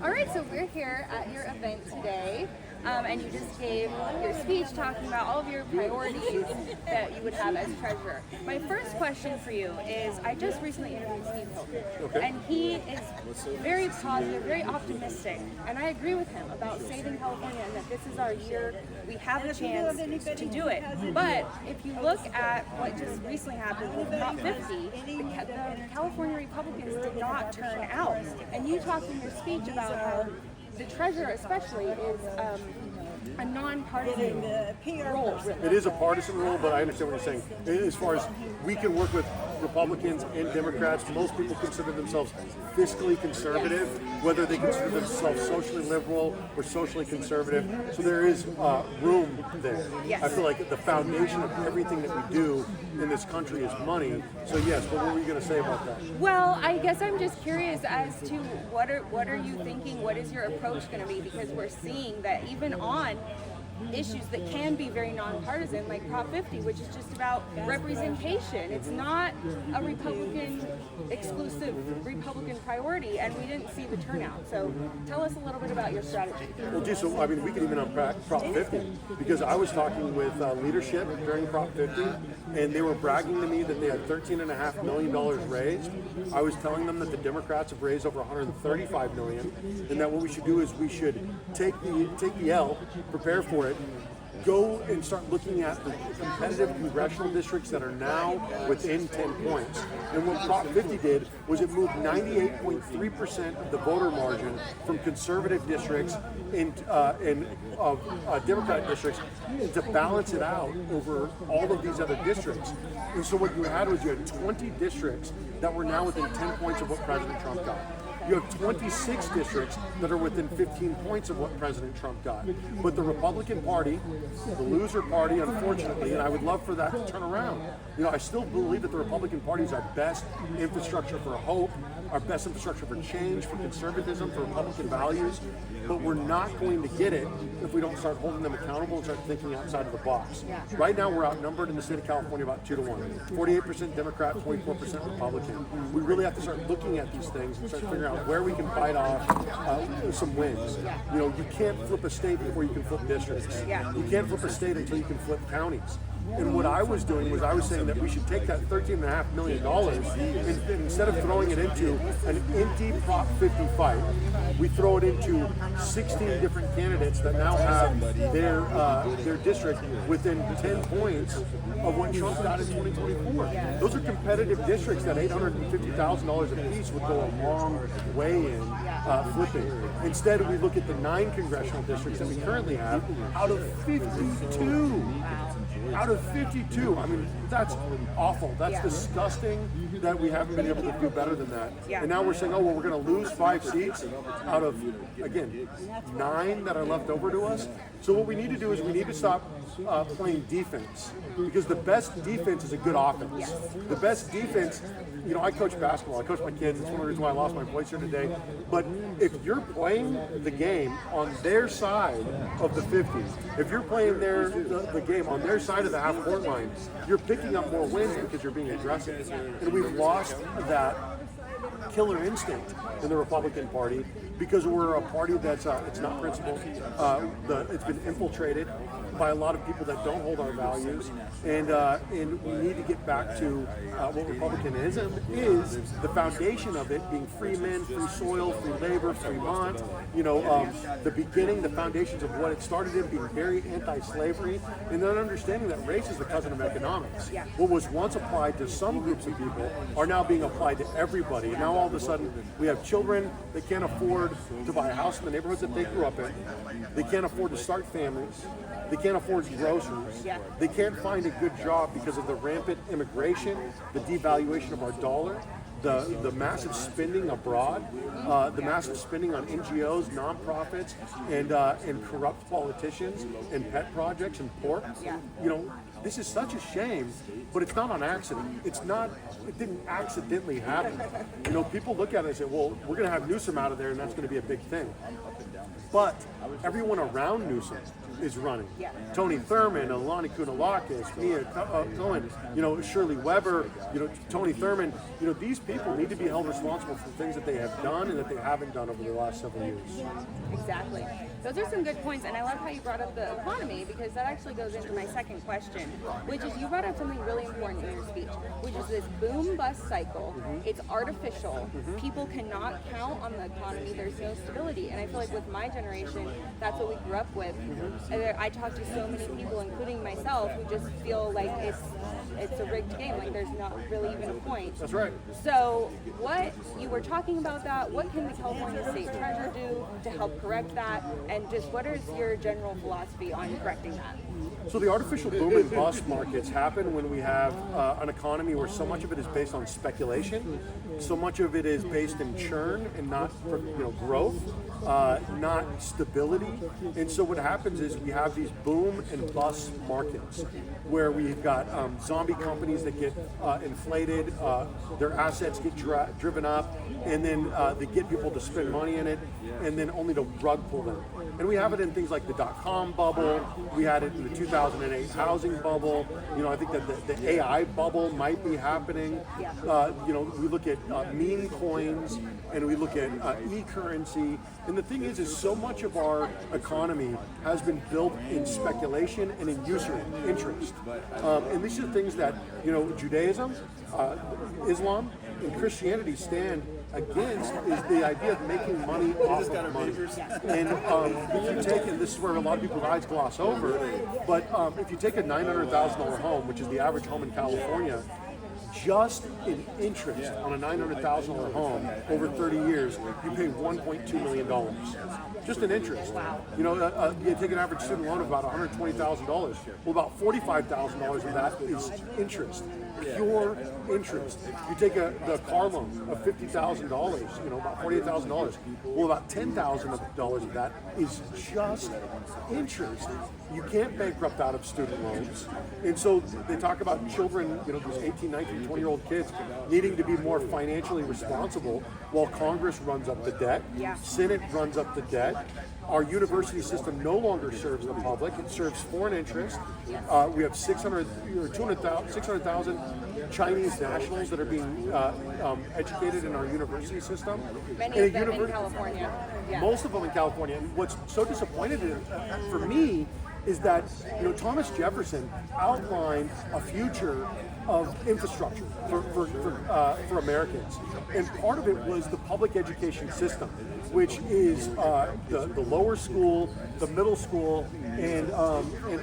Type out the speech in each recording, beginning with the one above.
All right, so we're here at your event today, and you just gave your speech talking about all of your priorities that you would have as treasurer. My first question for you is, I just recently interviewed Steve Hogan, and he is very positive, very optimistic, and I agree with him about saving California and that this is our year. We have a chance to do it. But if you look at what just recently happened with Prop 50, the California Republicans did not turn out. And you talked in your speech about how the treasurer especially is a non-partisan role. It is a partisan role, but I understand what you're saying. As far as we can work with Republicans and Democrats, most people consider themselves fiscally conservative, whether they consider themselves socially liberal or socially conservative. So there is room there. Yes. I feel like the foundation of everything that we do in this country is money. So yes, but what were you going to say about that? Well, I guess I'm just curious as to what are you thinking? What is your approach going to be? Because we're seeing that even on issues that can be very nonpartisan, like Prop 50, which is just about representation. It's not a Republican exclusive Republican priority, and we didn't see the turnout. So tell us a little bit about your strategy. Well, geez, so I mean, we could even unpack Prop 50, because I was talking with leadership during Prop 50, and they were bragging to me that they had $13.5 million raised. I was telling them that the Democrats have raised over $135 million, and that what we should do is we should take the L, prepare for it, go and start looking at the competitive congressional districts that are now within 10 points. And what Prop 50 did was it moved 98.3% of the voter margin from conservative districts and Democratic districts to balance it out over all of these other districts. And so what you had was you had 20 districts that were now within 10 points of what President Trump got. You have 26 districts that are within 15 points of what President Trump got. But the Republican Party, the loser party, unfortunately, and I would love for that to turn around. You know, I still believe that the Republican Party is our best infrastructure for hope, our best infrastructure for change, for conservatism, for Republican values. But we're not going to get it if we don't start holding them accountable and start thinking outside of the box. Right now, we're outnumbered in the state of California about 2-1. 48% Democrat, 44% Republican. We really have to start looking at these things and start figuring out where we can bite off some wins. You know, you can't flip a state before you can flip districts. You can't flip a state until you can flip counties. And what I was doing was I was saying that we should take that $13.5 million and instead of throwing it into an empty Prop 50 fight, we throw it into 16 different candidates that now have their district within 10 points of what Trump got in 2024. Those are competitive districts that $850,000 a piece would go a long way in flipping. Instead, we look at the 9 congressional districts that we currently have out of 52. Out of 52, I mean, that's awful. That's disgusting that we haven't been able to do better than that. And now we're saying, oh, well, we're going to lose 5 seats out of, again, 9 that are left over to us. So what we need to do is we need to stop playing defense, because the best defense is a good offense. The best defense, you know, I coach basketball, I coach my kids, it's one of the reasons why I lost my voice here today, but if you're playing the game on their side of the 50, if you're playing the game on their side of the half-court line, you're picking up more wins because you're being aggressive. And we've lost that killer instinct in the Republican Party because we're a party that's it's not principled. It's been infiltrated by a lot of people that don't hold our values, and we need to get back to what Republicanism is, the foundation of it being free men, free soil, free labor, Fremont, you know, the beginning, the foundations of what it started in being very anti-slavery, and then understanding that race is the cousin of economics. What was once applied to some groups of people are now being applied to everybody. And now all of a sudden we have children that can't afford to buy a house in the neighborhoods that they grew up in. They can't afford to start families. They can't afford groceries. They can't find a good job because of the rampant immigration, the devaluation of our dollar, the massive spending abroad, the massive spending on NGOs, nonprofits, and corrupt politicians, and pet projects and pork. You know, this is such a shame, but it's not on accident. It didn't accidentally happen. You know, people look at it and say, well, we're going to have Newsom out of there and that's going to be a big thing. But everyone around Newsom is running. Yeah. Tony Thurmond, Alani Kounalakis, Mia Cohen, you know, Shirley Weber, you know, Tony Thurmond, you know, these people need to be held responsible for things that they have done and that they haven't done over the last several years. Exactly. Those are some good points, and I love how you brought up the economy, because that actually goes into my second question, which is you brought up something really important in your speech, which is this boom-bust cycle. It's artificial. People cannot count on the economy. There's no stability, and I feel like with my generation, that's what we grew up with. And I talk to so many people, including myself, who just feel like it's a rigged game, like there's not really even a point. That's right. So what you were talking about that, what can the California State Treasurer do to help correct that? And just what is your general philosophy on correcting that? So the artificial boom and bust markets happen when we have an economy where so much of it is based on speculation, so much of it is based in churn and not growth, not stability. And so what happens is we have these boom and bust markets where we've got zombie companies that get inflated, their assets get driven up, and then they get people to spend money in it, and then only to rug pull them. And we have it in things like the dot-com bubble. We had it in the 2008 housing bubble. You know, I think that the AI bubble might be happening. You know, we look at meme coins and we look at e-currency. And the thing is so much of our economy has been built in speculation and in usury, interest. And these are things that, you know, Judaism, Islam, and Christianity stand against, is the idea of making money off of money. And if you take, and this is where a lot of people's eyes gloss over, but if you take a $900,000 home, which is the average home in California, just in interest on a $900,000 home over 30 years, you pay $1.2 million. Just in interest. You know, you take an average student loan of about $120,000. Well, about $45,000 of that is interest, pure interest. You take the car loan of $50,000, you know, about $48,000. Well, about $10,000 of that is just interest. You can't bankrupt out of student loans. And so they talk about children, you know, these 18, 19, 20-year-old kids needing to be more financially responsible while Congress runs up the debt, Senate runs up the debt. Our university system no longer serves the public. It serves foreign interest. We have 600,000 Chinese nationals that are being educated in our university system. Many of them in California. Most of them in California. And what's so disappointed for me is that, you know, Thomas Jefferson outlined a future of infrastructure for Americans, and part of it was the public education system, which is the lower school, the middle school, and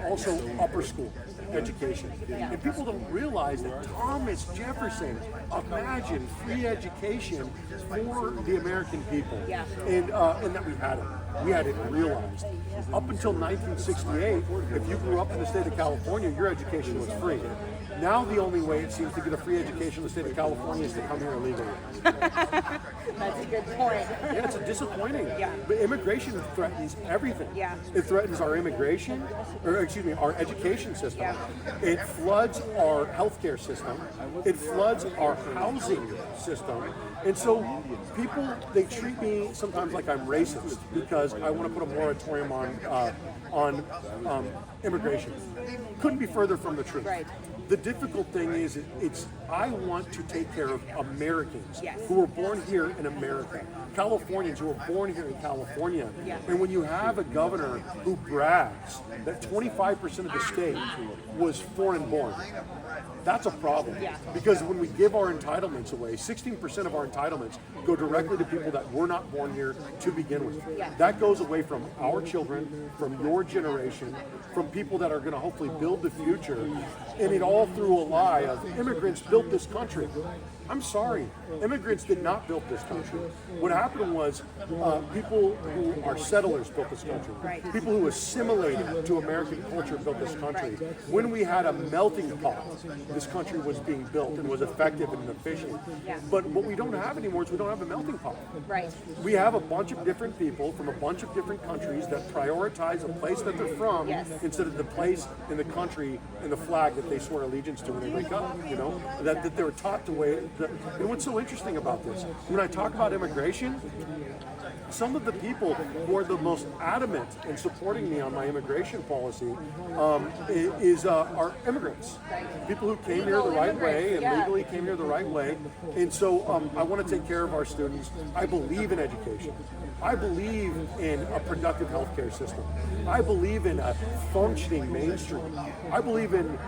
also upper school education. And people don't realize that Thomas Jefferson imagined free education for the American people, and that we had it. We had it realized. Up until 1968, if you grew up in the state of California, your education was free. Now the only way it seems to get a free education in the state of California is to come here illegally. That's a good point. Yeah, it's disappointing. But immigration threatens everything. It threatens our immigration, or excuse me, our education system. It floods our healthcare system. It floods our housing system. And so people, they treat me sometimes like I'm racist because I want to put a moratorium on immigration. Couldn't be further from the truth. The difficult thing is, I want to take care of Americans who were born here in America, Californians who were born here in California. And when you have a governor who brags that 25% of the state was foreign born, that's a problem. Because when we give our entitlements away, 16% of our entitlements go directly to people that were not born here to begin with. That goes away from our children, from your generation, from people that are going to hopefully build the future, and it all through a lie of immigrants built this country. I'm sorry, immigrants did not build this country. What happened was people who are settlers built this country. Right. People who assimilated to American culture built this country. When we had a melting pot, this country was being built and was effective and efficient. Yeah. But what we don't have anymore is we don't have a melting pot. Right. We have a bunch of different people from a bunch of different countries that prioritize the place that they're from Yes. instead of the place in the country and the flag that they swear allegiance to when they wake up. You know, that they were taught to wait. And what's so interesting about this, when I talk about immigration, some of the people who are the most adamant in supporting me on my immigration policy are immigrants. People who came here the right way and legally came here the right way. And so I want to take care of our students. I believe in education. I believe in a productive healthcare system. I believe in a functioning mainstream. I believe in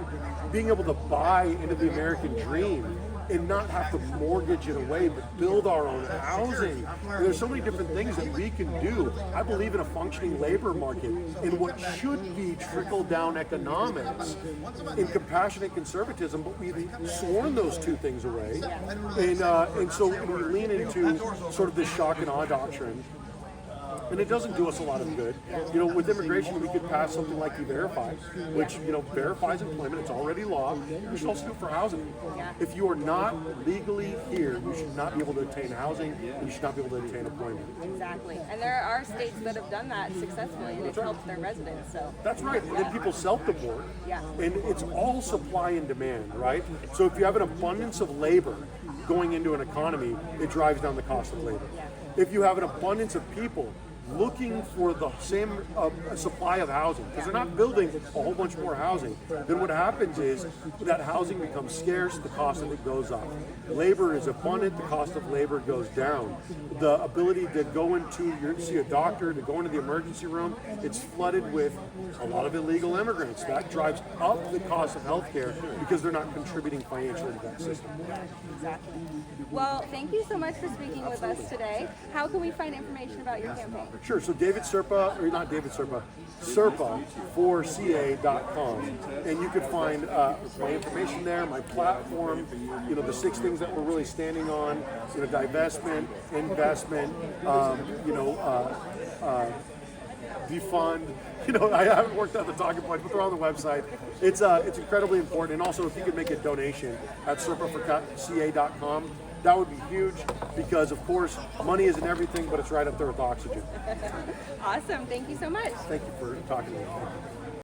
being able to buy into the American dream and not have to mortgage it away, but build our own housing. And there's so many different things that we can do. I believe in a functioning labor market, in what should be trickle-down economics, in compassionate conservatism, but we've sworn those two things away. And so we lean into sort of this shock and awe doctrine. And it doesn't do us a lot of good. You know, with immigration, we could pass something like E-Verify, which, you know, verifies employment. It's already law. You should also do it for housing. If you are not legally here, you should not be able to obtain housing, and you should not be able to obtain employment. Exactly. And there are states that have done that successfully, and it's helped their residents. So That's right. And then people self-deport. Yeah. And it's all supply and demand, right? So if you have an abundance of labor going into an economy, it drives down the cost of labor. If you have an abundance of people looking for the same supply of housing, because they're not building a whole bunch more housing, then what happens is that housing becomes scarce, the cost of it goes up. Labor is abundant, the cost of labor goes down. The ability to go see a doctor, to go into the emergency room, it's flooded with a lot of illegal immigrants. That drives up the cost of healthcare because they're not contributing financially to that system. exactly. Well, thank you so much for speaking with us today. How can we find information about your campaign? Sure, so Serpa4ca.com, and you could find my information there, my platform, you know, the 6 things that we're really standing on, you know, divestment, investment, defund. You know, I haven't worked out the talking points, but they're on the website. It's incredibly important, and also if you could make a donation at Serpa4ca.com, that would be huge, because of course money isn't everything, but it's right up there with oxygen. Awesome. Thank you so much. Thank you for talking to me.